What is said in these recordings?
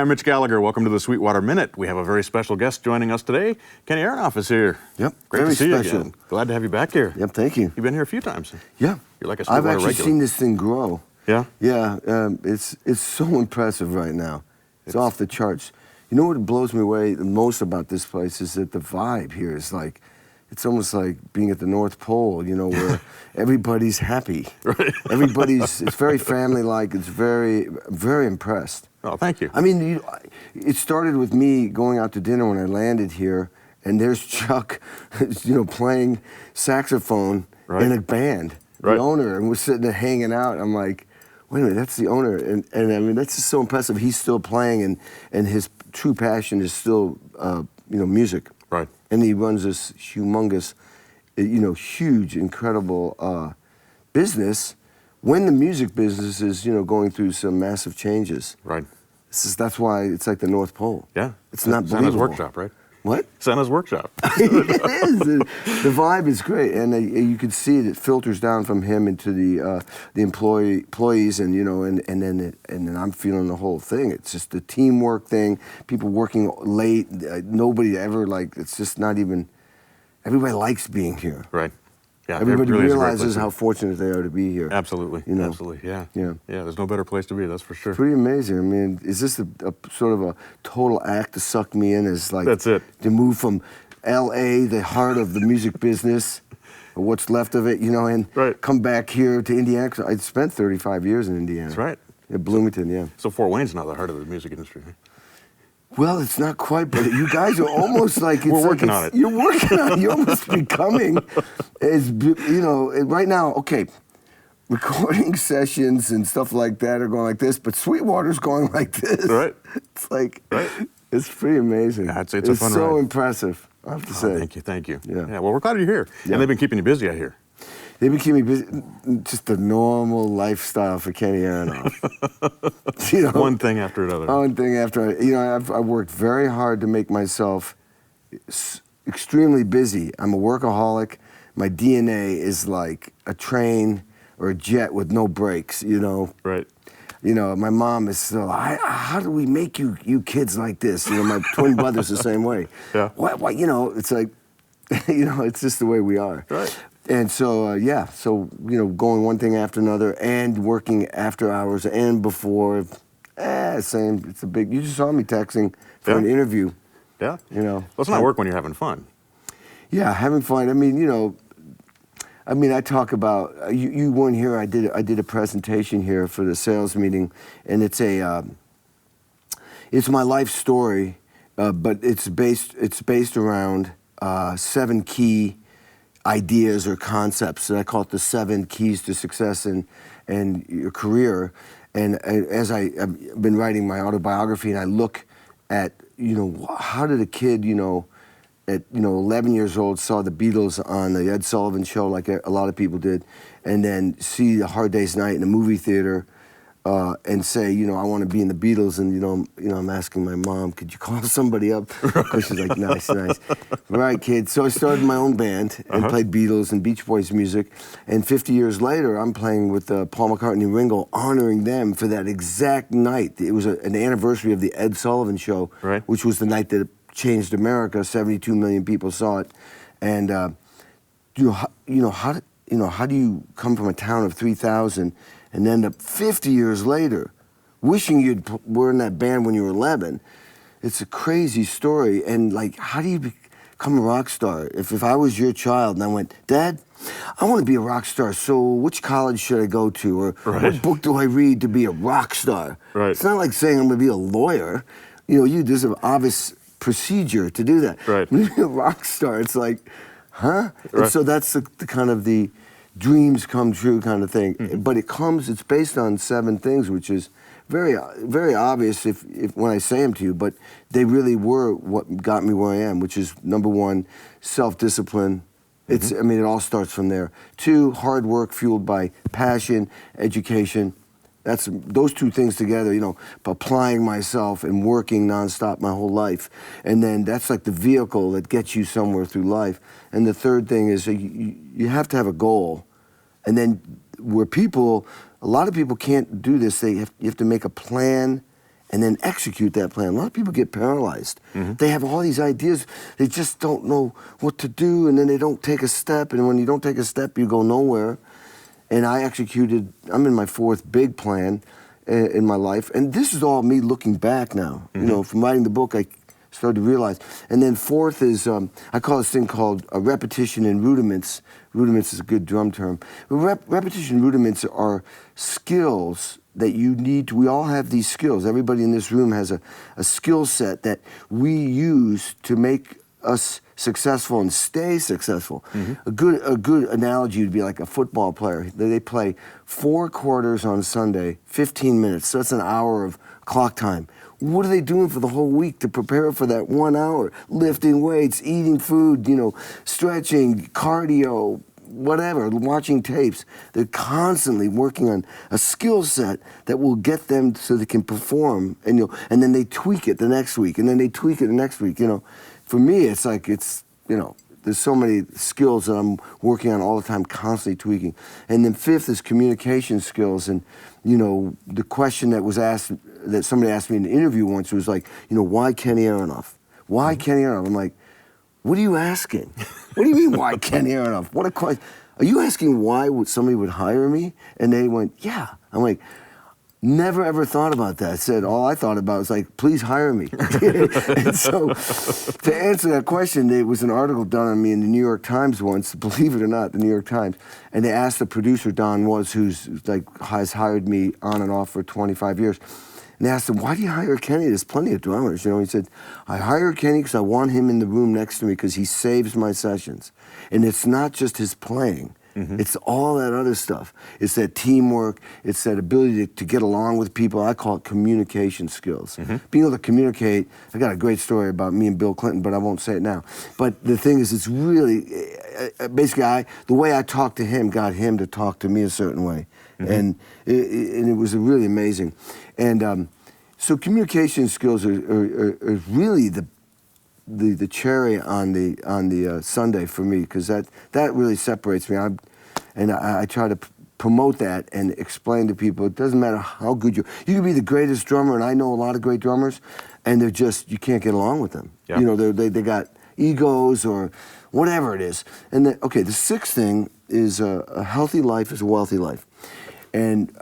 I'm Mitch Gallagher. Welcome to the Sweetwater Minute. We have a very special guest joining us today. Kenny Aronoff is here. Yep, Great very to see special. you again. Glad to have you back here. Yep, thank you. You've been here a few times. Yeah. You're like a Sweetwater I've actually regular. seen this thing grow. Yeah? Yeah, it's so impressive right now. It's off the charts. You know what blows me away the most about this place is that the vibe here is like, it's almost like being at the North Pole, you know, where everybody's happy. Right. It's very family-like. It's very impressed. Oh, thank you. I mean, it started with me going out to dinner when I landed here, and there's Chuck, you know, playing saxophone in a band, the owner, and we're sitting there hanging out. I'm like, wait a minute, that's the owner, and I mean, that's just so impressive. He's still playing, and his true passion is still, you know, music. Right. And he runs this humongous, you know, huge, incredible business when the music business is, you know, going through some massive changes. Right. That's why it's like the North Pole. Yeah. It's not believable. Santa's workshop, right? What? Santa's workshop. It is. The vibe is great, and you can see it filters down from him into the employees, and you know, and then I'm feeling the whole thing. It's just the teamwork thing. People working late. Nobody ever it's just not even. Everybody likes being here. Right. Yeah. Everybody really realizes how fortunate they are to be here. Absolutely. You know? Absolutely. Yeah. Yeah. Yeah. There's no better place to be. That's for sure. Pretty amazing. I mean, is this a sort of a total act to suck me in? Is like That's it. To move from L.A., the heart of the music business, or what's left of it, you know, and come back here to Indiana. 'Cause I spent 35 years in Indiana. That's right. At Bloomington, yeah. So Fort Wayne's now the heart of the music industry. Huh? Well, it's not quite, but you guys are almost like it's We're working on it. You're working on it. You're almost becoming, as you know, right now. Okay, recording sessions and stuff like that are going like this, but Sweetwater's going like this. Right. It's like it's pretty amazing. Yeah, it's a fun so ride. impressive, I have to say. Thank you. Yeah. Well, we're glad you're here, and they've been keeping you busy out here. They've been keeping me busy. Just the normal lifestyle for Kenny Aronoff. You know, One thing after another. One thing after another. You know, I've worked very hard to make myself extremely busy. I'm a workaholic. My DNA is like a train or a jet with no brakes, you know. Right. You know, my mom is still, how do we make you kids like this? You know, my twin brother's the same way. Yeah. Why, you know, it's like, you know, it's just the way we are. Right. And so, so, you know, going one thing after another and working after hours and before, same, it's a big, you just saw me texting for an interview. Yeah. You know. Well, it's not work when you're having fun. Yeah, having fun. I mean, you know, I talk about, you weren't here, I did a presentation here for the sales meeting, and it's my life story, but it's based around 7 key ideas or concepts, and I call it the 7 keys to success in your career. And as I've been writing my autobiography, and I look at, you know, how did a kid, you know, at 11 years old saw the Beatles on the Ed Sullivan Show, like a lot of people did, and then see A Hard Day's Night in a movie theater, and say, you know, I want to be in the Beatles, and you know, I'm asking my mom, could you call somebody up? Because she's like, nice. Right, kid. So I started my own band and played Beatles and Beach Boys music, and 50 years later, I'm playing with Paul McCartney and Ringo, honoring them for that exact night. It was an anniversary of the Ed Sullivan Show, which was the night that changed America. 72 million people saw it, and how do you come from a town of 3,000 and end up 50 years later wishing you were in that band when you were 11? It's a crazy story. And like, how do you become a rock star? If I was your child and I went, Dad, I want to be a rock star, so which college should I go to? Or what book do I read to be a rock star? Right. It's not like saying I'm going to be a lawyer. You know, there's an obvious procedure to do that. Right. When you're a rock star, it's like, huh? And so that's the kind of the dreams come true kind of thing. But it's based on 7 things, which is very, very obvious if when I say them to you, but they really were what got me where I am, which is number 1, self-discipline. I mean, it all starts from there. 2, hard work fueled by passion, education. That's those 2 things together, you know, applying myself and working nonstop my whole life. And then that's like the vehicle that gets you somewhere through life. And the 3rd thing is you have to have a goal. And then a lot of people can't do this. You have to make a plan and then execute that plan. A lot of people get paralyzed. They have all these ideas, they just don't know what to do, and then they don't take a step, and when you don't take a step, you go nowhere. And I'm in my 4th big plan in my life, and this is all me looking back now. You know, from writing the book, I started to realize. And then 4th is, I call this thing called repetition and rudiments. Rudiments is a good drum term. Repetition and rudiments are skills that you need to, we all have these skills. Everybody in this room has a skill set that we use to make us successful and stay successful. A good analogy would be like a football player. They play 4 quarters on Sunday, 15 minutes, so that's an hour of clock time. What are they doing for the whole week to prepare for that 1 hour? Lifting weights, eating food, you know, stretching, cardio, whatever, watching tapes. They're constantly working on a skill set that will get them so they can perform, and and then they tweak it the next week, and then they tweak it the next week. You know, for me, it's like there's so many skills that I'm working on all the time, constantly tweaking. And then 5th is communication skills. And the question that somebody asked me in an interview once was like, why Kenny Aronoff? Why Kenny Aronoff? I'm like, what are you asking? What do you mean, why Kenny Aronoff? What a question. Are you asking why somebody would hire me? And they went, yeah. I'm like, never ever thought about that. I said, all I thought about was like, please hire me. And so to answer that question, there was an article done on me in the New York Times once, believe it or not, the New York Times. And they asked the producer, Don Was, has hired me on and off for 25 years. And they asked him, why do you hire Kenny? There's plenty of drummers. He said, I hire Kenny because I want him in the room next to me because he saves my sessions. And it's not just his playing. It's all that other stuff. It's that teamwork. It's that ability to get along with people. I call it communication skills. Being able to communicate. I got a great story about me and Bill Clinton, but I won't say it now. But the thing is, it's really, basically, the way I talked to him got him to talk to me a certain way. And it was really amazing. And so communication skills are really the cherry on the sundae for me, because that really separates me. I try to promote that and explain to people it doesn't matter how good you can be the greatest drummer, and I know a lot of great drummers, and you can't get along with them. Yeah. They got egos or whatever it is. And the 6th thing is a healthy life is a wealthy life. And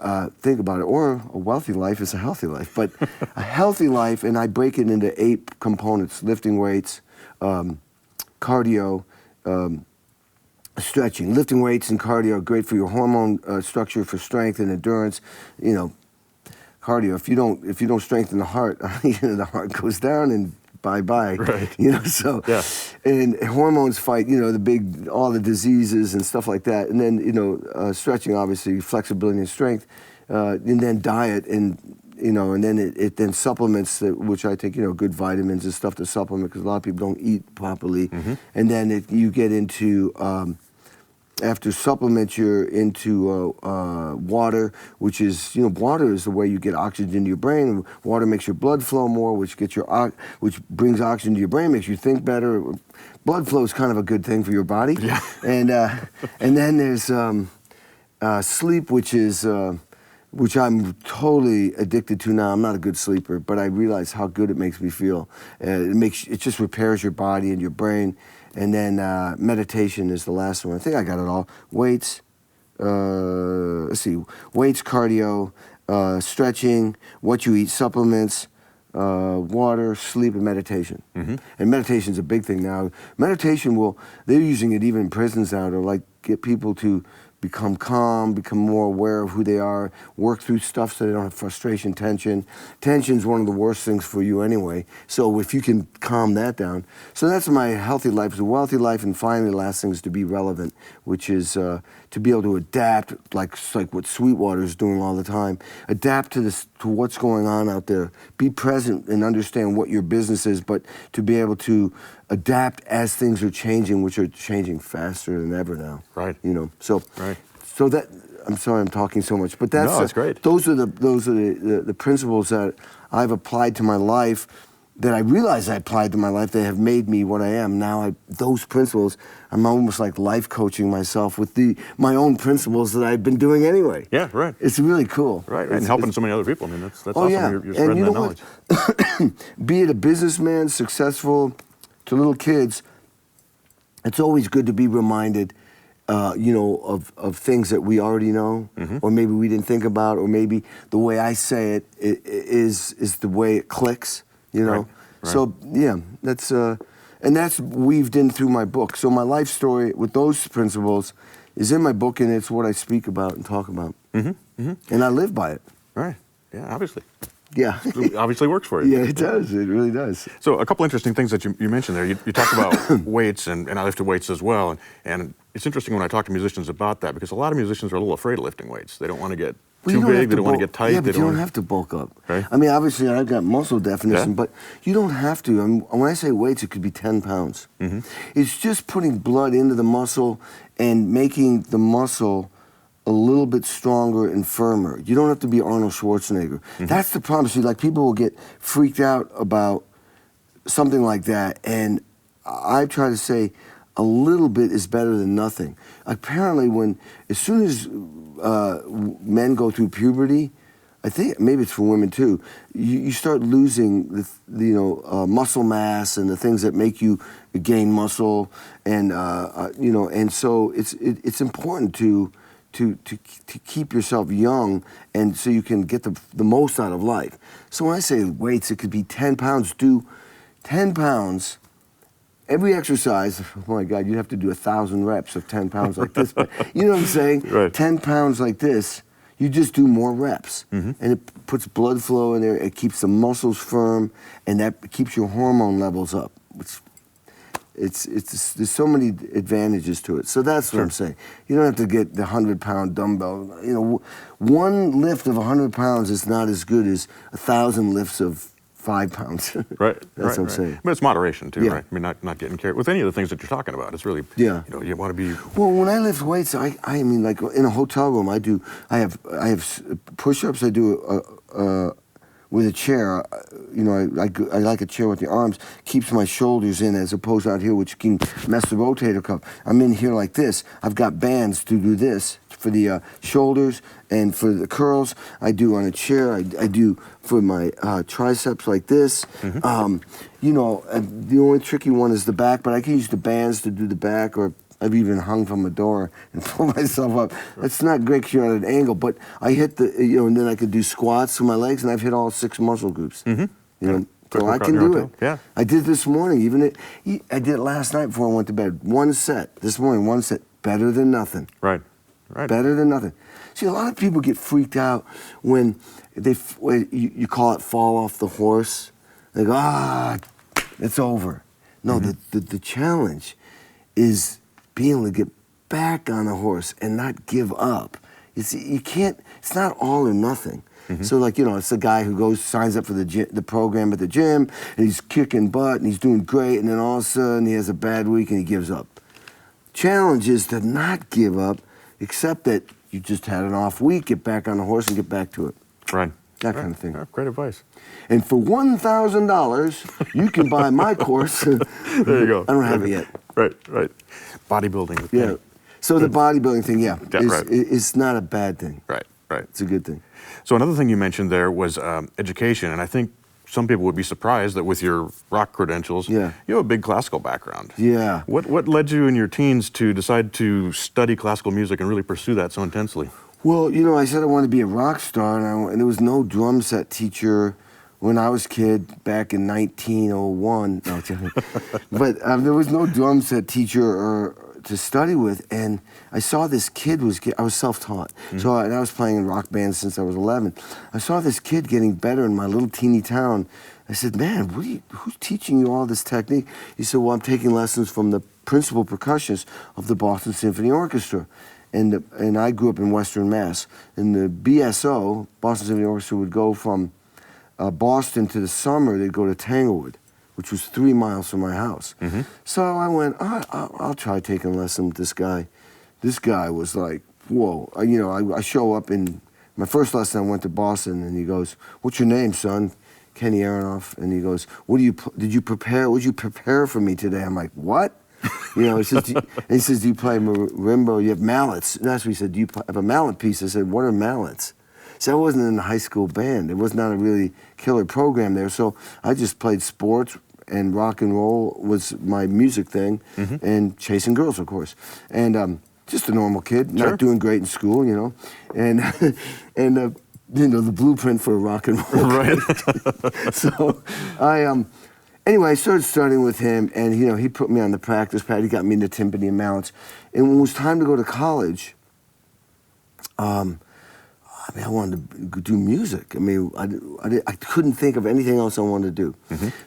think about it, or a wealthy life is a healthy life. But a healthy life, and I break it into 8 components: lifting weights, cardio, stretching. Lifting weights and cardio are great for your hormone structure, for strength and endurance. Cardio, if you don't strengthen the heart, the heart goes down and bye-bye. Right. So, yeah. And hormones fight, all the diseases and stuff like that. And then, stretching, obviously, flexibility and strength. And then diet, and then it then supplements, which I take, good vitamins and stuff to supplement, because a lot of people don't eat properly. And then you get into, after supplements, you're into water, which is, water is the way you get oxygen into your brain. Water makes your blood flow more, which which brings oxygen to your brain, makes you think better. Blood flow is kind of a good thing for your body. Yeah. And then there's sleep, which I'm totally addicted to now. I'm not a good sleeper, but I realize how good it makes me feel. It just repairs your body and your brain. And then meditation is the last one. I think I got it all. Weights, weights, cardio, stretching, what you eat, supplements, water, sleep, and meditation. And meditation's a big thing now. Meditation they're using it even in prisons now to get people to become calm, become more aware of who they are, work through stuff so they don't have frustration, tension. Tension's one of the worst things for you anyway. So if you can calm that down. So that's my healthy life, is a wealthy life. And finally, the last thing is to be relevant, which is to be able to adapt, like what Sweetwater is doing all the time. Adapt to what's going on out there. Be present and understand what your business is, but to be able to adapt as things are changing, which are changing faster than ever now. Right. So that, I'm sorry I'm talking so much, but that's great. Those are the principles that I've applied to my life, that I realized I applied to my life that have made me what I am. Now those principles, I'm almost like life coaching myself with my own principles that I've been doing anyway. Yeah, right. It's really cool. Right, and helping so many other people. I mean, that's Oh, awesome. yeah. You're And spreading you that know knowledge. what? Be it a businessman, successful, to little kids, it's always good to be reminded, of things that we already know, or maybe we didn't think about, or maybe the way I say it is the way it clicks, you know? Right, right. So, yeah, and that's weaved in through my book. So my life story with those principles is in my book, and it's what I speak about and talk about. And I live by it. Right. Yeah, obviously. Yeah. It obviously works for you. Yeah, it does. It really does. So a couple interesting things that you mentioned there. You talked about weights, and I lifted weights as well. And it's interesting when I talk to musicians about that, because a lot of musicians are a little afraid of lifting weights. They don't want to get Well, you too don't have big. They to don't want to bulk- get tight. Yeah, they but you don't wanna- have to bulk up. Right. I mean, obviously, I've got muscle definition, Yeah. but you don't have to. I mean, when I say weights, it could be 10 pounds. It's just putting blood into the muscle and making the muscle a little bit stronger and firmer. You don't have to be Arnold Schwarzenegger. That's the problem. See, like, people will get freaked out about something like that, and I try to say a little bit is better than nothing. Apparently, as soon as men go through puberty, I think maybe it's for women too, you start losing the muscle mass and the things that make you gain muscle, and and so it's important to keep yourself young, and so you can get the most out of life. So when I say weights, it could be 10 pounds. Do 10 pounds every exercise. Oh my God, you'd have to do 1,000 reps of 10 pounds like this. But you know what I'm saying? Right. 10 pounds like this, you just do more reps. And it puts blood flow in there, it keeps the muscles firm, and that keeps your hormone levels up. There's so many advantages to it. So that's what I'm saying. You don't have to get the 100-pound dumbbell. You know, one lift of 100 pounds is not as good as 1,000 lifts of 5 pounds. Right. That's what I'm saying. But it's moderation too, Yeah. right? I mean, not getting carried with any of the things that you're talking about. It's really, Yeah. you want to be. Well, when I lift weights, I mean, like in a hotel room, I have push-ups. I do with a chair. I like a chair with the arms, keeps my shoulders in, as opposed out here, which can mess the rotator cuff. I'm in here like this. I've got bands to do this for the shoulders, and for the curls, I do on a chair. I do for my triceps like this. And the only tricky one is the back, but I can use the bands to do the back, or I've even hung from a door and pull myself up. That's not great because you're at an angle, but I hit and then I could do squats with my legs, and I've hit all 6 muscle groups. So I can do it. Yeah. I did this morning. I did it last night before I went to bed. One set. This morning, one set. Better than nothing. Right. Better than nothing. See, a lot of people get freaked out when you call it fall off the horse. They go, it's over. No, the challenge is being able to get back on the horse and not give up. You can't. It's not all or nothing. So, it's the guy who signs up for the program at the gym, and he's kicking butt and he's doing great, and then all of a sudden he has a bad week and he gives up. Challenge is to not give up, except that you just had an off week. Get back on the horse and get back to it. Right. That kind of thing. Yeah, great advice. And for $1,000, you can buy my course. There you go. I don't have it yet. Right. Bodybuilding. with Yeah. Kenny. So the bodybuilding thing, right. is not a bad thing. Right. It's a good thing. So another thing you mentioned there was education, and I think some people would be surprised that with your rock credentials, you have a big classical background. Yeah. What led you in your teens to decide to study classical music and really pursue that so intensely? Well, I said I wanted to be a rock star, and there was no drum set teacher when I was a kid back in 1901. No, but there was no drum set teacher to study with, and I saw this kid I was self-taught. So I was playing in rock bands since I was 11. I saw this kid getting better in my little teeny town. I said, man, who's teaching you all this technique? He said, well, I'm taking lessons from the principal percussionist of the Boston Symphony Orchestra. And I grew up in Western Mass. And the BSO, Boston Symphony Orchestra, would go from Boston to the summer, they'd go to Tanglewood, which was 3 miles from my house. So I went, I'll try taking a lesson with this guy. This guy was like, whoa. I show up in my first lesson, I went to Boston, and he goes, what's your name, son? Kenny Aronoff, and he goes, Would you prepare for me today? I'm like, what? You know, he says, do you play marimba? You have mallets. And that's what he said, do you have a mallet piece? I said, what are mallets? See, I wasn't in a high school band. It was not a really killer program there. So I just played sports, and rock and roll was my music thing, and chasing girls, of course. And just a normal kid, not doing great in school, you know. And, you know, the blueprint for a rock and roll. Right. So anyway, I started studying with him, and you know, he put me on the practice pad. He got me into timpani and mallets. And when it was time to go to college, I mean, I wanted to do music. I mean, I couldn't think of anything else I wanted to do.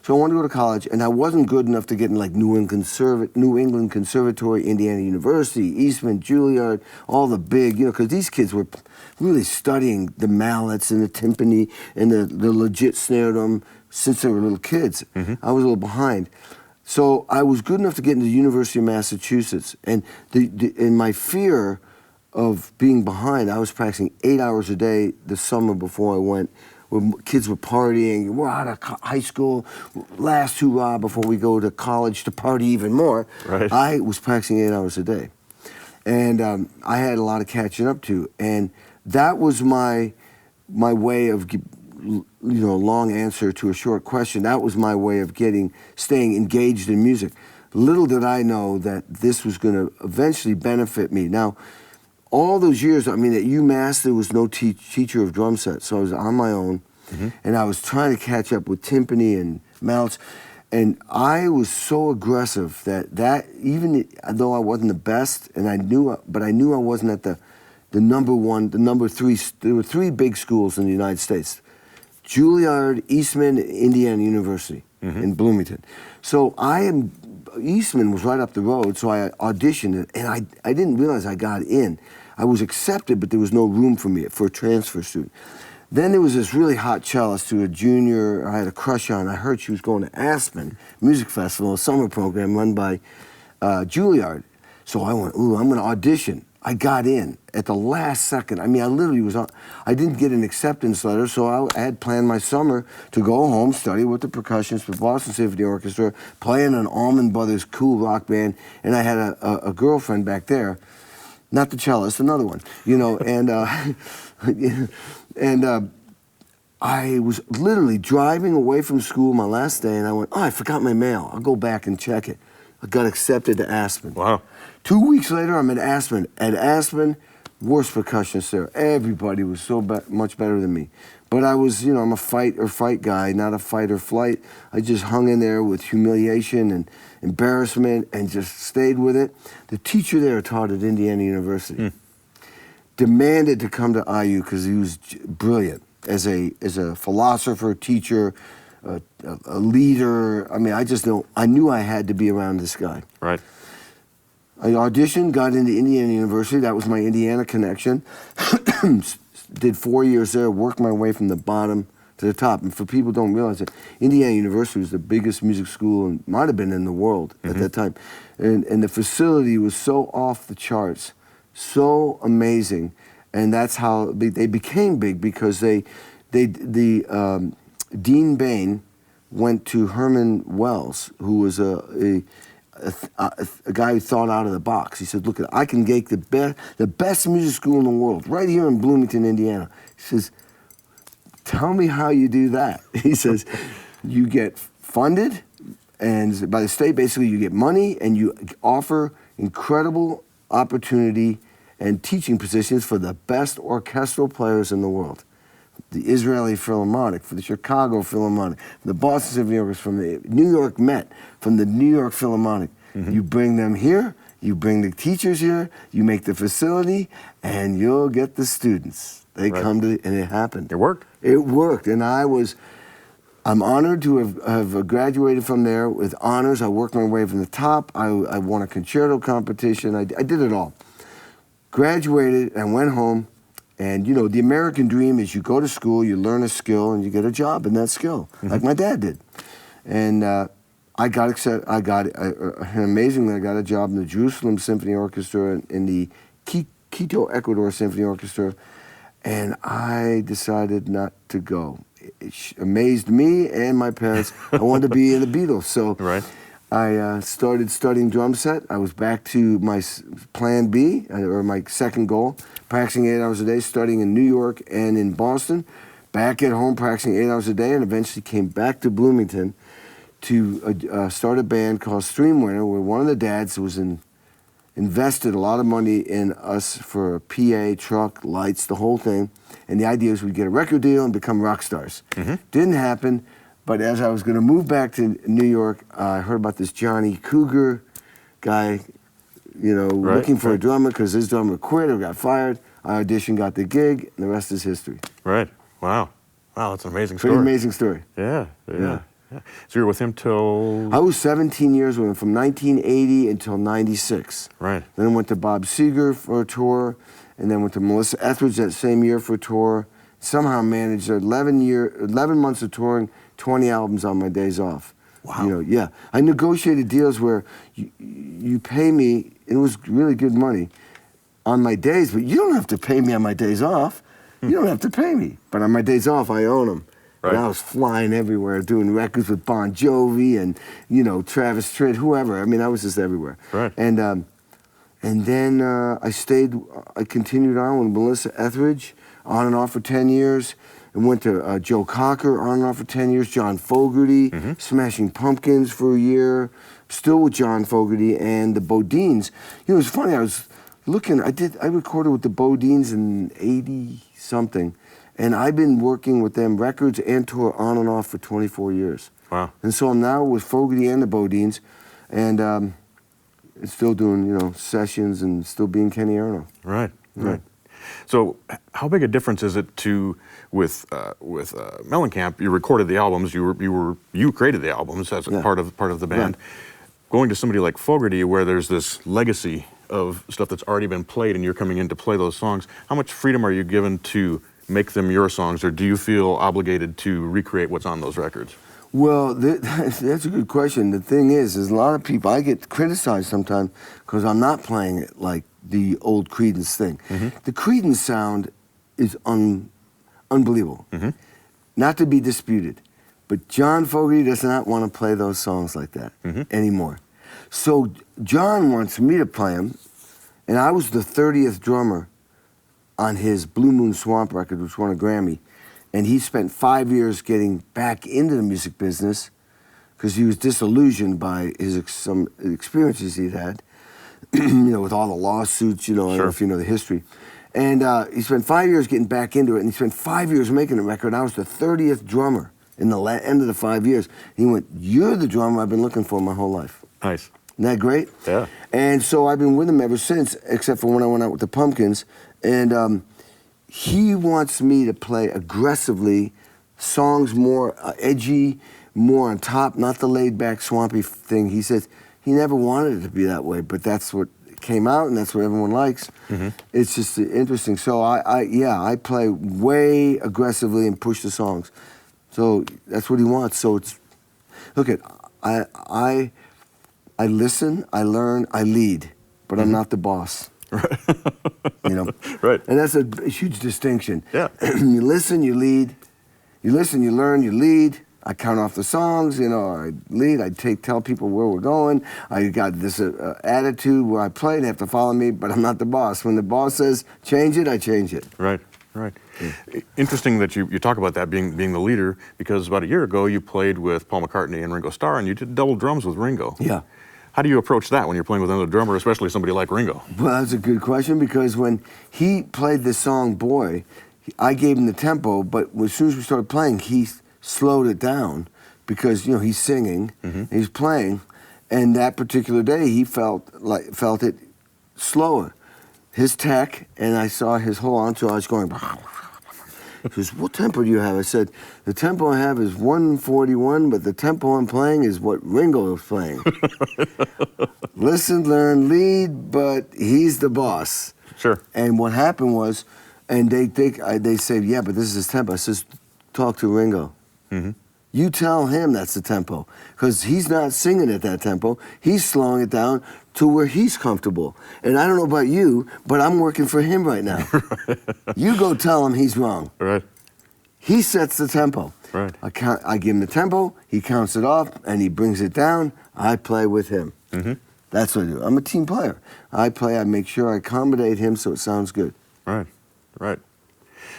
So I wanted to go to college, and I wasn't good enough to get in like New England Conservatory, Indiana University, Eastman, Juilliard, all the big, you know, because these kids were really studying the mallets and the timpani and the legit snare drum since they were little kids. I was a little behind. So I was good enough to get into the University of Massachusetts, and in my fear of being behind, I was practicing 8 hours a day the summer before I went, where kids were partying. We're out of high school, last hurrah before we go to college to party even more. Right. I was practicing 8 hours a day. And I had a lot of catching up to. And that was my way of, you know, a long answer to a short question. That was my way of staying engaged in music. Little did I know that this was going to eventually benefit me. Now, all those years, I mean, at UMass, there was no teacher of drum set, so I was on my own, and I was trying to catch up with timpani and mallets, and I was so aggressive that even though I wasn't the best, and I knew I wasn't at the number three. There were three big schools in the United States: Juilliard, Eastman, Indiana University in Bloomington. So Eastman was right up the road, so I auditioned, and I didn't realize I got in. I was accepted, but there was no room for me for a transfer student. Then there was this really hot cellist who a junior I had a crush on. I heard she was going to Aspen Music Festival, a summer program run by Juilliard. So I went, ooh, I'm going to audition. I got in at the last second. I mean, I literally was on. I didn't get an acceptance letter, so I had planned my summer to go home, study with the percussionists, with Boston Symphony Orchestra, play in an Allman Brothers cool rock band, and I had a girlfriend back there, not the cellist, another one, you know, and I was literally driving away from school my last day, and I went, oh, I forgot my mail. I'll go back and check it. I got accepted to Aspen. Wow. 2 weeks later, I'm at Aspen. At Aspen, worst percussionist there. Everybody was so much better than me. But I was, you know, I'm a fight or flight guy, not a fight or flight. I just hung in there with humiliation and embarrassment and just stayed with it. The teacher there taught at Indiana University. Demanded to come to IU because he was brilliant as a philosopher, teacher, a leader. I mean, I knew I had to be around this guy. Right. I auditioned, got into Indiana University. That was my Indiana connection. Did 4 years there, worked my way from the bottom to the top. And for people who don't realize it, Indiana University was the biggest music school, and might have been in the world at that time. And the facility was so off the charts, so amazing. And that's how they became big, because Dean Bain went to Herman Wells, who was a guy who thought out of the box. He said, look, I can get the best music school in the world right here in Bloomington, Indiana. He says, tell me how you do that. He says, you get funded, and by the state, basically, you get money, and you offer incredible opportunity and teaching positions for the best orchestral players in the world. The Israeli Philharmonic, for the Chicago Philharmonic, from the Boston Symphony Orchestra, from the New York Met, from the New York Philharmonic. You bring them here, you bring the teachers here, you make the facility, and you'll get the students. They come to, and it happened. It worked? It worked, and I'm honored to have graduated from there with honors. I worked my way from the top. I won a concerto competition. I did it all. Graduated and went home. And, you know, the American dream is you go to school, you learn a skill, and you get a job in that skill, like my dad did. And I got accepted. Amazingly, I got a job in the Jerusalem Symphony Orchestra, in the Quito, Ecuador Symphony Orchestra, and I decided not to go. amazed me and my parents. I wanted to be in the Beatles. So Right. I started studying drum set. I was back to my plan B, or my second goal, practicing 8 hours a day, studying in New York and in Boston, back at home practicing 8 hours a day, and eventually came back to Bloomington to start a band called Streamwinner, where one of the dads was invested a lot of money in us for a PA, truck, lights, the whole thing. And the idea was we'd get a record deal and become rock stars. Didn't happen, but as I was going to move back to New York, I heard about this Johnny Cougar guy, looking for a drummer because his drummer quit or got fired. I auditioned, got the gig, and the rest is history. Right. Wow. Wow, that's an amazing story. Pretty amazing story. Yeah. So you were with him till... I was 17 years with him, from 1980 until 96. Right. Then I went to Bob Seger for a tour, and then went to Melissa Etheridge that same year for a tour. Somehow managed 11 months of touring, 20 albums on my days off. Wow. Yeah. I negotiated deals where you pay me, and it was really good money, on my days, but you don't have to pay me on my days off. You don't have to pay me. But on my days off, I own them. Right. And I was flying everywhere, doing records with Bon Jovi and, Travis Tritt, whoever. I mean, I was just everywhere. Right. And then I continued on with Melissa Etheridge, on and off for 10 years, and went to Joe Cocker, on and off for 10 years, John Fogerty, Smashing Pumpkins for a year, still with John Fogerty, and the Bodines. It was funny, I was looking, I recorded with the Bodines in 80-something, and I've been working with them, records and tour, on and off for 24 years. Wow. And so I'm now with Fogerty and the Bodines, and still doing, sessions and still being Kenny Aronoff. Right. So how big a difference is it with Mellencamp? You recorded the albums, you created the albums as part of the band. Right. Going to somebody like Fogerty, where there's this legacy of stuff that's already been played and you're coming in to play those songs, how much freedom are you given to make them your songs, or do you feel obligated to recreate what's on those records? Well, that's a good question. The thing is a lot of people, I get criticized sometimes because I'm not playing it like the old Creedence thing. The Creedence sound is unbelievable. Not to be disputed, but John Fogerty does not want to play those songs like that anymore. So John wants me to play them, and I was the 30th drummer on his Blue Moon Swamp record, which won a Grammy. And he spent 5 years getting back into the music business because he was disillusioned by some experiences he'd had, with all the lawsuits, I don't know if you know the history. And he spent 5 years getting back into it, and he spent 5 years making the record, and I was the 30th drummer in the end of the 5 years. And he went, "You're the drummer I've been looking for my whole life." Nice. Isn't that great? Yeah. And so I've been with him ever since, except for when I went out with the Pumpkins. And he wants me to play aggressively, songs more edgy, more on top, not the laid-back, swampy thing. He says he never wanted it to be that way, but that's what came out, and that's what everyone likes. It's just interesting. So I play way aggressively and push the songs. So that's what he wants. So look at, I listen, I learn, I lead, but I'm not the boss. Right. And that's a huge distinction. Yeah. You listen, you lead. You listen, you learn, you lead. I count off the songs, I lead, I tell people where we're going. I got this attitude where I play, they have to follow me, but I'm not the boss. When the boss says change it, I change it. Right. Interesting that you talk about that being the leader, because about a year ago you played with Paul McCartney and Ringo Starr, and you did double drums with Ringo. Yeah. How do you approach that when you're playing with another drummer, especially somebody like Ringo? Well, that's a good question, because when he played the song Boy, I gave him the tempo, but as soon as we started playing, he slowed it down because, he's singing, he's playing, and that particular day he felt it slower. His tech, and I saw his whole entourage going, he goes, "What tempo do you have?" I said, "The tempo I have is 141, but the tempo I'm playing is what Ringo is playing." Listen, learn, lead, but he's the boss. Sure. And what happened was, and they said, "Yeah, but this is his tempo." I says, "Talk to Ringo. You tell him that's the tempo, because he's not singing at that tempo. He's slowing it down to where he's comfortable. And I don't know about you, but I'm working for him right now. You go tell him he's wrong." Right. he sets the tempo. Right. I give him the tempo, he counts it off, and he brings it down. I play with him. That's what I do. I'm a team player. I play, I make sure I accommodate him so it sounds good. Right, right.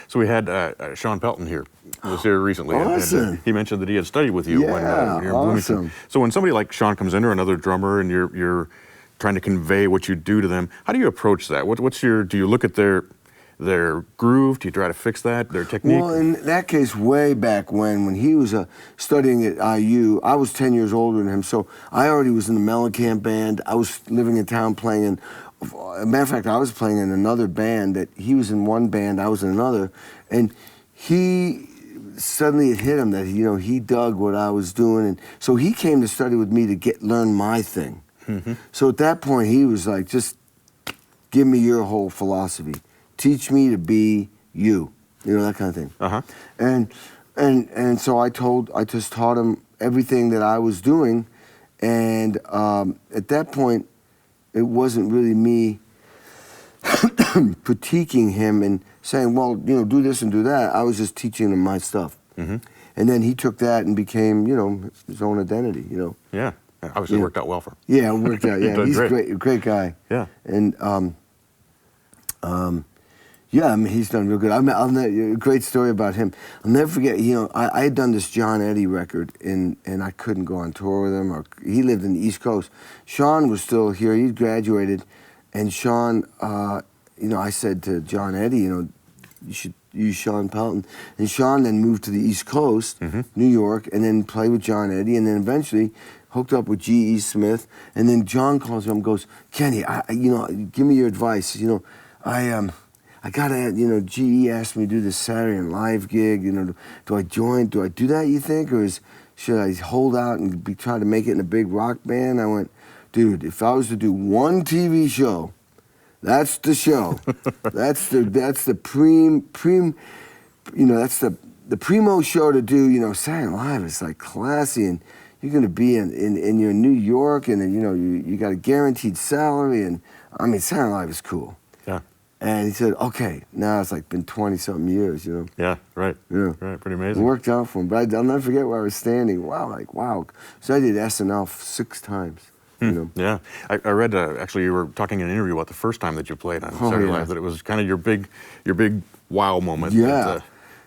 So we had Sean Pelton here. He was here recently. Awesome. And, he mentioned that he had studied with you when Yeah, you were in Bloomington. awesome. So when somebody like Sean comes in, or another drummer, and you're trying to convey what you do to them, how do you approach that? Do you look at their groove? Do you try to fix that, their technique? Well, in that case, way back when he was studying at IU, I was 10 years older than him, so I already was in the Mellencamp band. I was living in town playing in, as a matter of fact, I was playing in another band that he was in one band, I was in another, and he suddenly it hit him that he dug what I was doing, and so he came to study with me to learn my thing. So at that point, he was like, just give me your whole philosophy. Teach me to be you, that kind of thing. And so I just taught him everything that I was doing, and at that point, it wasn't really me critiquing him and saying, well, do this and do that. I was just teaching him my stuff. And then he took that and became, his own identity, Yeah, obviously it worked out well for him. Yeah, it worked out. Yeah, he's great. a great guy. Yeah. And yeah, I mean, he's done real good. A great story about him. I'll never forget. I had done this John Eddie record, and I couldn't go on tour with him. He lived in the East Coast. Sean was still here. He'd graduated, and Sean, I said to John Eddie, you should use Sean Pelton. And Sean then moved to the East Coast, New York, and then played with John Eddie, and then eventually hooked up with G.E. Smith. And then John calls him and goes, Kenny, give me your advice. I gotta, GE asked me to do this Saturday Night Live gig. Do I join? Do I do that, you think? Or should I hold out and try to make it in a big rock band? I went, dude, if I was to do one TV show, that's the show. that's the primo show to do. Saturday Night Live is like classy, and you're gonna be in your New York, and you got a guaranteed salary, and I mean Saturday Night Live is cool. Yeah. And he said, okay, now it's like been 20-something years, Yeah, right. Yeah. Right, pretty amazing. It worked out for him. But I'll never forget where I was standing. Wow. So I did SNL 6 times, Yeah. I read, actually, you were talking in an interview about the first time that you played on Saturday Night Live, that it was kind of your big wow moment. Yeah. It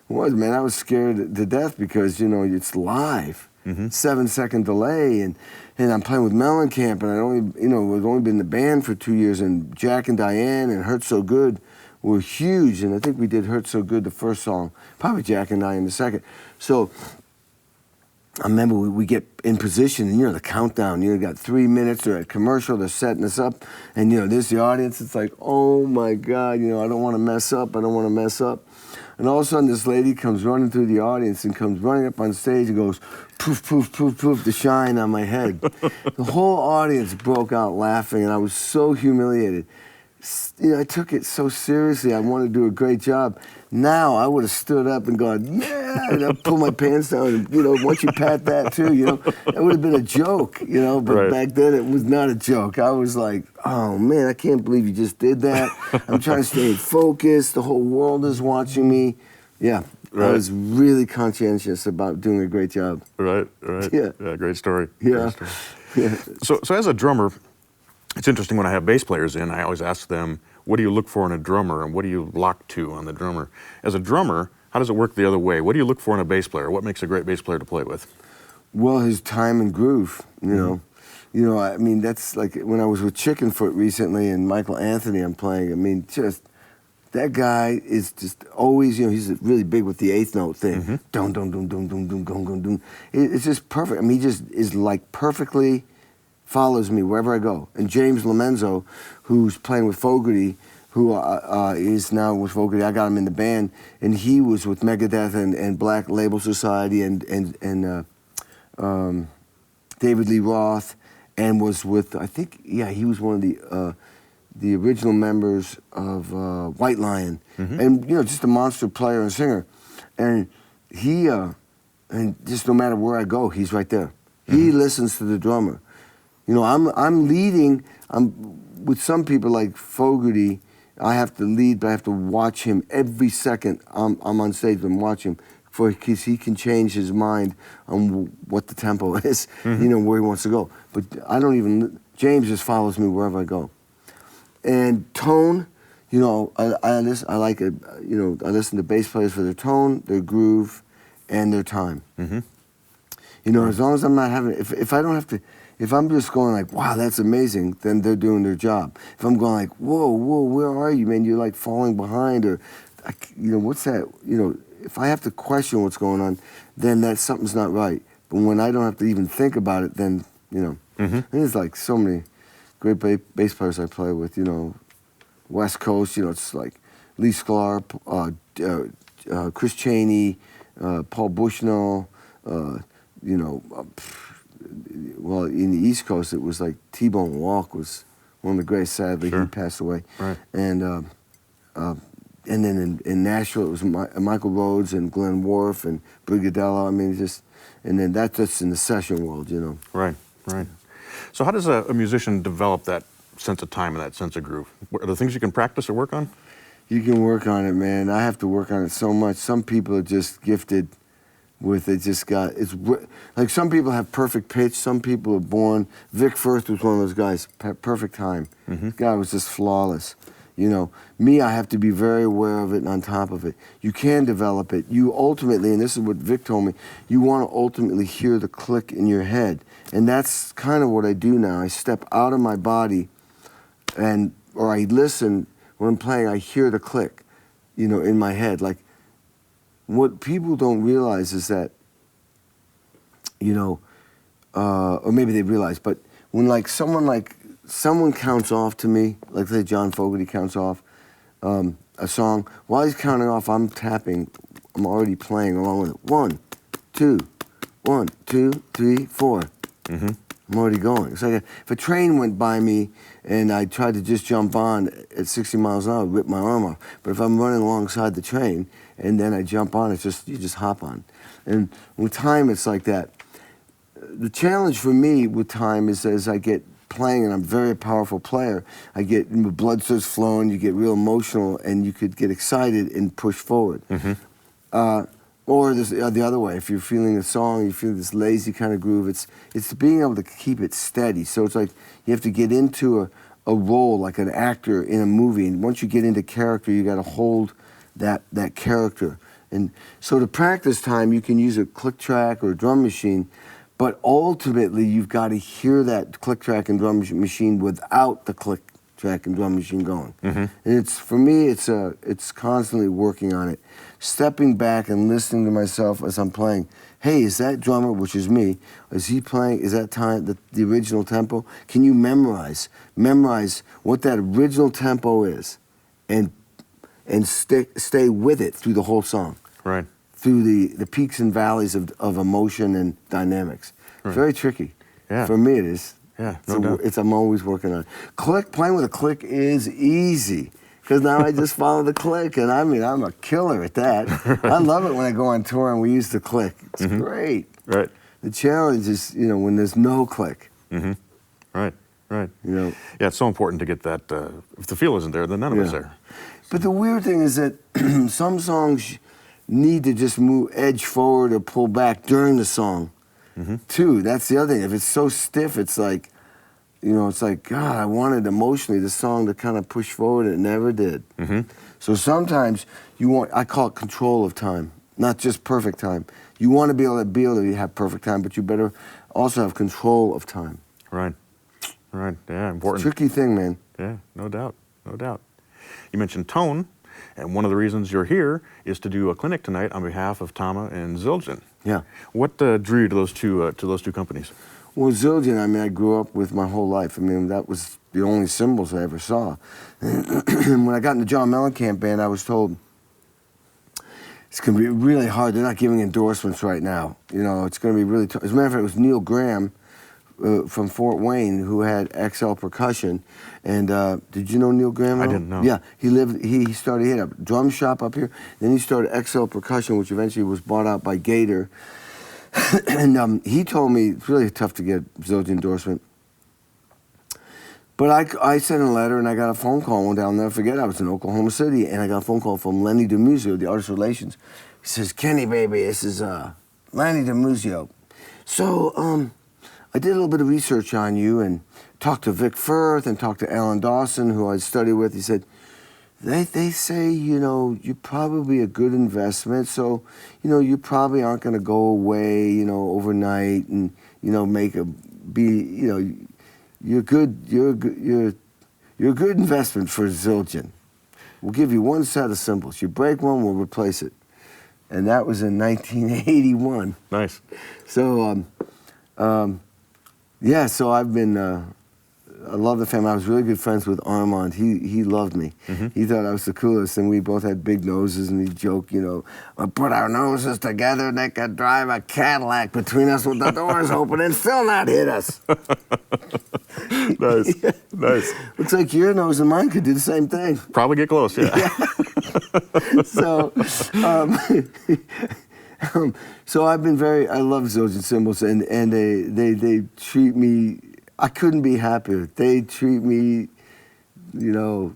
was, man. I was scared to death because, it's live. 7-second delay, and I'm playing with Mellencamp, and we've only been in the band for 2 years, and Jack and Diane and Hurt So Good were huge, and I think we did Hurt So Good the first song, probably Jack and Diane the second. So I remember we get in position, and the countdown, got 3 minutes, they're at commercial, they're setting us up, and there's the audience, it's like, oh my God, I don't want to mess up. And all of a sudden, this lady comes running through the audience and comes running up on stage and goes, poof, poof, poof, poof, the shine on my head. The whole audience broke out laughing, and I was so humiliated. I took it so seriously. I wanted to do a great job. Now, I would have stood up and gone, yeah, and I'd pull my pants down, and, once you pat that too, it would have been a joke, but Right. back then it was not a joke. I was like, oh man, I can't believe you just did that. I'm trying to stay focused. The whole world is watching me. Yeah, Right. I was really conscientious about doing a great job. Right. Yeah. Great story. Yeah. Great story. So as a drummer, it's interesting when I have bass players in, I always ask them, what do you look for in a drummer, and what do you lock to on the drummer? As a drummer, how does it work the other way? What do you look for in a bass player? What makes a great bass player to play with? Well, his time and groove, I mean, that's like when I was with Chickenfoot recently and Michael Anthony I'm playing, I mean, just, that guy is just always, he's really big with the 8th note thing. Dum, dum, dum, dum, dum, dum, dum, dum, dum. It's just perfect. I mean, he just is like perfectly follows me wherever I go. And James Lomenzo, who's playing with Fogerty, who is now with Fogerty, I got him in the band, and he was with Megadeth and Black Label Society and David Lee Roth, and was with, I think, he was one of the original members of White Lion, and just a monster player and singer. And he, and just no matter where I go, he's right there. He listens to the drummer. I'm leading. With some people like Fogerty, I have to lead, but I have to watch him every second I'm on stage and watch him. because he can change his mind on what the tempo is, Mm-hmm. you know, where he wants to go. But I don't even, James just follows me wherever I go. And tone, you know, I like it, you know, I listen to bass players for their tone, their groove, and their time. Mm-hmm. You know, as long as I'm not having, if I don't have to, if I'm just going like, wow, that's amazing, then they're doing their job. If I'm going like, whoa, where are you, man? You're like falling behind, or, you know, what's that? You know, if I have to question what's going on, then that something's not right. But when I don't have to even think about it, then, you know, there's like so many great bass players I play with, you know, West Coast, you know, it's like Lee Sklar, Chris Chaney, Paul Bushnell, you know, well, in the East Coast, it was like T-Bone Walk was one of the greatest. Sadly, Sure. he passed away. Right. And then in Nashville, it was Michael Rhodes and Glenn Worf and Brigadello. I mean, just, and then that's just in the session world, you know. Right, right. So how does a musician develop that sense of time and that sense of groove? Are there things you can practice or work on? You can work on it, man. I have to work on it so much. Some people are just gifted with it. Just got, it's like some people have perfect pitch. Some people are born. Vic Firth was one of those guys, perfect time. Mm-hmm. Guy was just flawless. You know, me, I have to be very aware of it and on top of it. You can develop it. You ultimately, and this is what Vic told me, you want to ultimately hear the click in your head. And that's kind of what I do now. I step out of my body or I listen when I'm playing, I hear the click, you know, in my head. Like, what people don't realize is that, you know, or maybe they realize, but when someone counts off to me, like say John Fogerty counts off a song, while he's counting off, I'm tapping, I'm already playing along with it. 1, 2, 1, 2, 3, 4. Mm-hmm. I'm already going. It's like if a train went by me and I tried to just jump on at 60 miles an hour, I'd rip my arm off. But if I'm running alongside the train and then I jump on, it's just, you just hop on. And with time, it's like that. The challenge for me with time is as I get playing, and I'm a very powerful player, I get, the blood starts flowing, you get real emotional, and you could get excited and push forward. Mm-hmm. Or the other way, if you're feeling a song, you feel this lazy kind of groove, it's being able to keep it steady. So it's like you have to get into a role like an actor in a movie, and once you get into character, you got to hold that character. And so to practice time, you can use a click track or a drum machine, but ultimately you've got to hear that click track and drum machine without the click track and drum machine going. Mm-hmm. And for me, it's constantly working on it. Stepping back and listening to myself as I'm playing. Hey, is that drummer, which is me, is he playing, is that time, the original tempo? Can you memorize what that original tempo is and stay with it through the whole song? Right. Through the peaks and valleys of emotion and dynamics. Right. Very tricky. Yeah. For me, it is. Yeah, no doubt. I'm always working on it. Playing with a click is easy. Because now I just follow the click, and I mean, I'm a killer at that. I love it when I go on tour and we use the click. It's great. Right. The challenge is, you know, when there's no click. Mm-hmm. Right, right. You know. Yeah, it's so important to get that. If the feel isn't there, then none of it's there. But the weird thing is that some songs need to just edge forward or pull back during the song, too. That's the other thing. If it's so stiff, it's like, you know, it's like, God, I wanted emotionally the song to kind of push forward, and it never did. Mm-hmm. So sometimes I call it control of time, not just perfect time. You want to be able to have perfect time, but you better also have control of time. Right, right, yeah, important. It's a tricky thing, man. Yeah, no doubt, no doubt. You mentioned tone, and one of the reasons you're here is to do a clinic tonight on behalf of TAMA and Zildjian. Yeah. What drew you to those two companies? Well, Zildjian, I mean, I grew up with my whole life. I mean, that was the only cymbals I ever saw. And when I got in the John Mellencamp band, I was told, it's going to be really hard. They're not giving endorsements right now. You know, it's going to be really tough. As a matter of fact, it was Neil Graham from Fort Wayne who had XL Percussion. And did you know Neil Graham? I didn't know. Yeah, he had a drum shop up here. Then he started XL Percussion, which eventually was bought out by Gator. And he told me it's really tough to get Zildjian endorsement. But I sent a letter and I got a phone call one day. I'll never forget. I was in Oklahoma City and I got a phone call from Lenny DeMuso, the artist relations He says, Kenny, baby, this is Lanny DiMuzio. So I did a little bit of research on you and talked to Vic Firth and talked to Alan Dawson, who I studied with. He said, they say, you know, you're probably a good investment, so, you know, you probably aren't going to go away, you know, overnight and, you know, you're a good investment for Zildjian. We'll give you one set of cymbals. You break one, we'll replace it. And that was in 1981. Nice. So, yeah, so I've been, I love the family. I was really good friends with Armand. He loved me. He thought I was the coolest, and we both had big noses, and he'd joke, you know, we'll put our noses together, they could drive a Cadillac between us with the doors open and still not hit us. Nice, nice. Looks like your nose and mine could do the same thing. Probably get close, yeah. So, so I've been I love Zildjian cymbals, and they treat me, I couldn't be happier. They treat me, you know,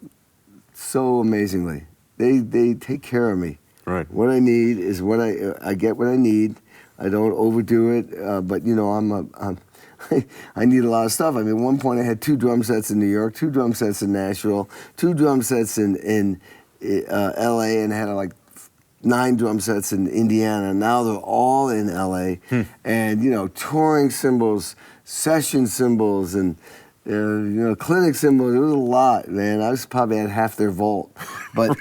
so amazingly. They take care of me. Right. What I need is what I get what I need. I don't overdo it, but you know, I need a lot of stuff. I mean, at one point I had 2 drum sets in New York, 2 drum sets in Nashville, 2 drum sets in L.A., and I had like 9 drum sets in Indiana. Now they're all in L.A. And, you know, touring cymbals, session cymbals, and, you know, clinic cymbals. It was a lot, man. I was probably at half their vault. But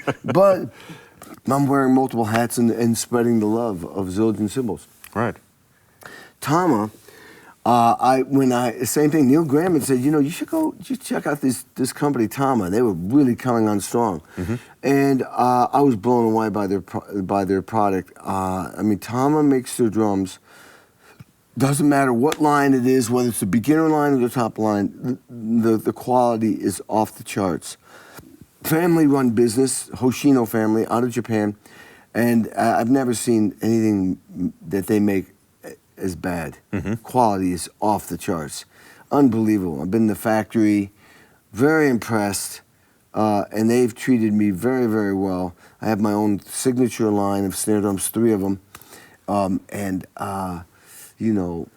I'm wearing multiple hats and spreading the love of Zildjian cymbals. Right. TAMA, same thing, Neil Graham had said, you know, you should check out this company, TAMA. They were really coming on strong. And I was blown away by their product. I mean, TAMA makes their drums. Doesn't matter what line it is, whether it's the beginner line or the top line, the quality is off the charts. Family-run business, Hoshino family, out of Japan. And I've never seen anything that they make as bad. Quality is off the charts. Unbelievable. I've been in the factory, very impressed, and they've treated me very, very well. I have my own signature line of snare drums, 3 of them, you know,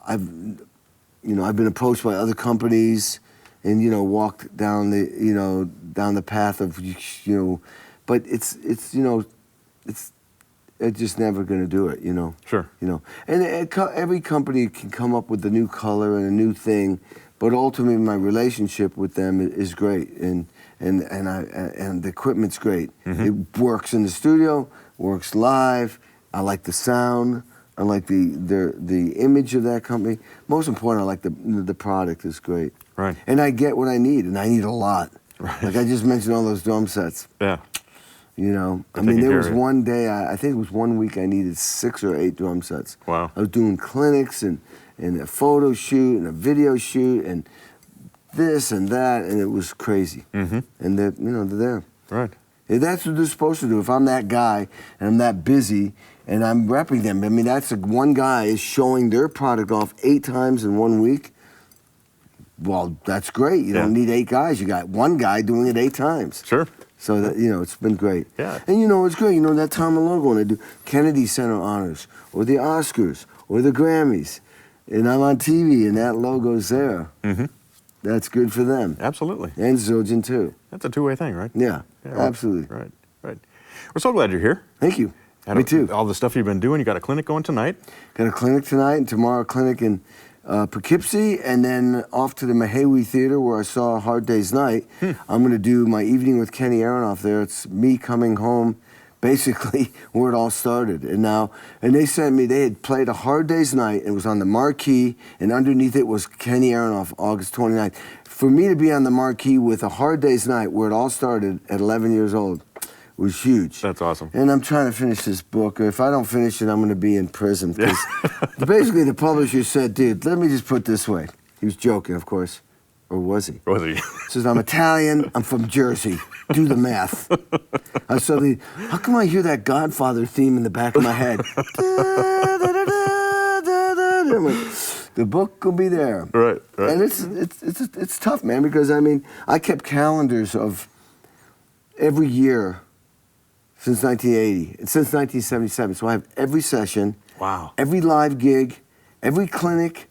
I've been approached by other companies, and you know, walked down the path of, you know, but it's you know, they're just never going to do it, you know. Sure. You know, and every company can come up with a new color and a new thing, but ultimately my relationship with them is great, and the equipment's great. It works in the studio, works live. I like the sound. I like the image of that company. Most important, I like the product is great. Right. And I get what I need, and I need a lot. Right. Like I just mentioned all those drum sets. Yeah. You know, I Taking mean, there care was of it. one day, I think it was one week, I needed 6 or 8 drum sets. Wow. I was doing clinics and a photo shoot and a video shoot and this and that, and it was crazy. And they're there. Right. And that's what they're supposed to do. If I'm that guy and I'm that busy and I'm repping them, I mean, that's like one guy is showing their product off 8 times in 1 week. Well, that's great. You don't need 8 guys. You got one guy doing it 8 times. Sure. So that, you know, it's been great. Yeah. And you know, it's great. You know, that TAMA logo when I do Kennedy Center Honors or the Oscars or the Grammys, and I'm on TV and that logo's there. That's good for them. Absolutely. And Zildjian too. That's a 2-way thing, right? Yeah, Yeah, absolutely. Right. Right. We're so glad you're here. Thank you. Me too. All the stuff you've been doing. You got a clinic going tonight. Got a clinic tonight, and tomorrow a clinic in Poughkeepsie, and then off to the Mahawi Theater where I saw Hard Day's Night. I'm going to do my evening with Kenny Aronoff there. It's me coming home, basically where it all started. And they sent me, they had played a Hard Day's Night, and it was on the marquee, and underneath it was Kenny Aronoff, August 29th. For me to be on the marquee with a Hard Day's Night, where it all started at 11 years old, was huge. That's awesome. And I'm trying to finish this book. If I don't finish it, I'm going to be in prison. Because basically the publisher said, dude, let me just put it this way. He was joking, of course. Or was he? Was he? Says, I'm Italian, I'm from Jersey. Do the math. I suddenly, how come I hear that Godfather theme in the back of my head? The book will be there. Right. And it's tough, man, because I mean, I kept calendars of every year since 1980, and since 1977. So I have every session, Wow. every live gig, every clinic,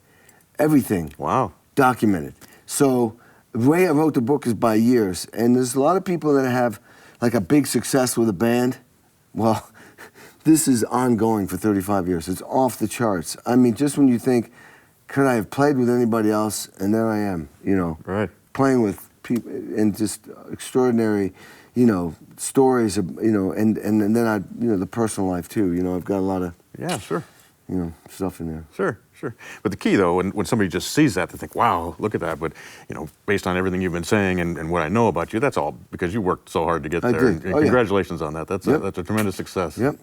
everything Wow. documented. So the way I wrote the book is by years. And there's a lot of people that have like a big success with a band. Well, this is ongoing for 35 years. It's off the charts. I mean, just when you think, could I have played with anybody else? And there I am, you know, Right. playing with people and just extraordinary, you know, stories, you know, and then I, you know, the personal life too. You know, I've got a lot of, Yeah, sure. you know, stuff in there. Sure, sure. But the key, though, when somebody just sees that, they think, wow, look at that. But, you know, based on everything you've been saying and what I know about you, that's all because you worked so hard to get I there. did. And Oh, yeah. congratulations on that. That's, Yep. that's a tremendous success. Yep.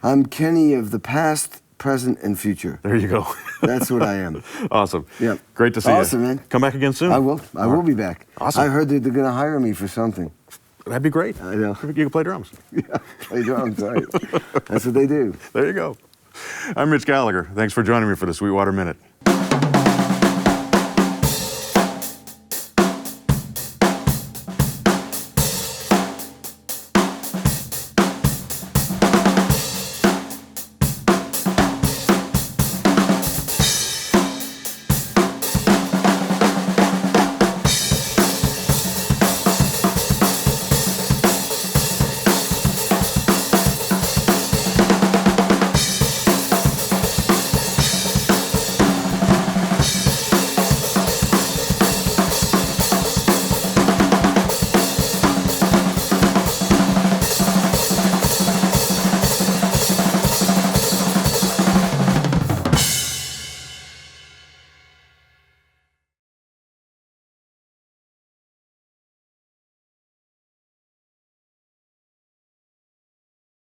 I'm Kenny of the past, present, and future. There you go. That's what I am. Awesome. Yep. Great to see you. Awesome, man. Come back again soon. I will. I will be back. Awesome. I heard that they're going to hire me for something. That'd be great. I know. You can play drums. Yeah, play drums, right. That's what they do. There you go. I'm Mitch Gallagher. Thanks for joining me for the Sweetwater Minute.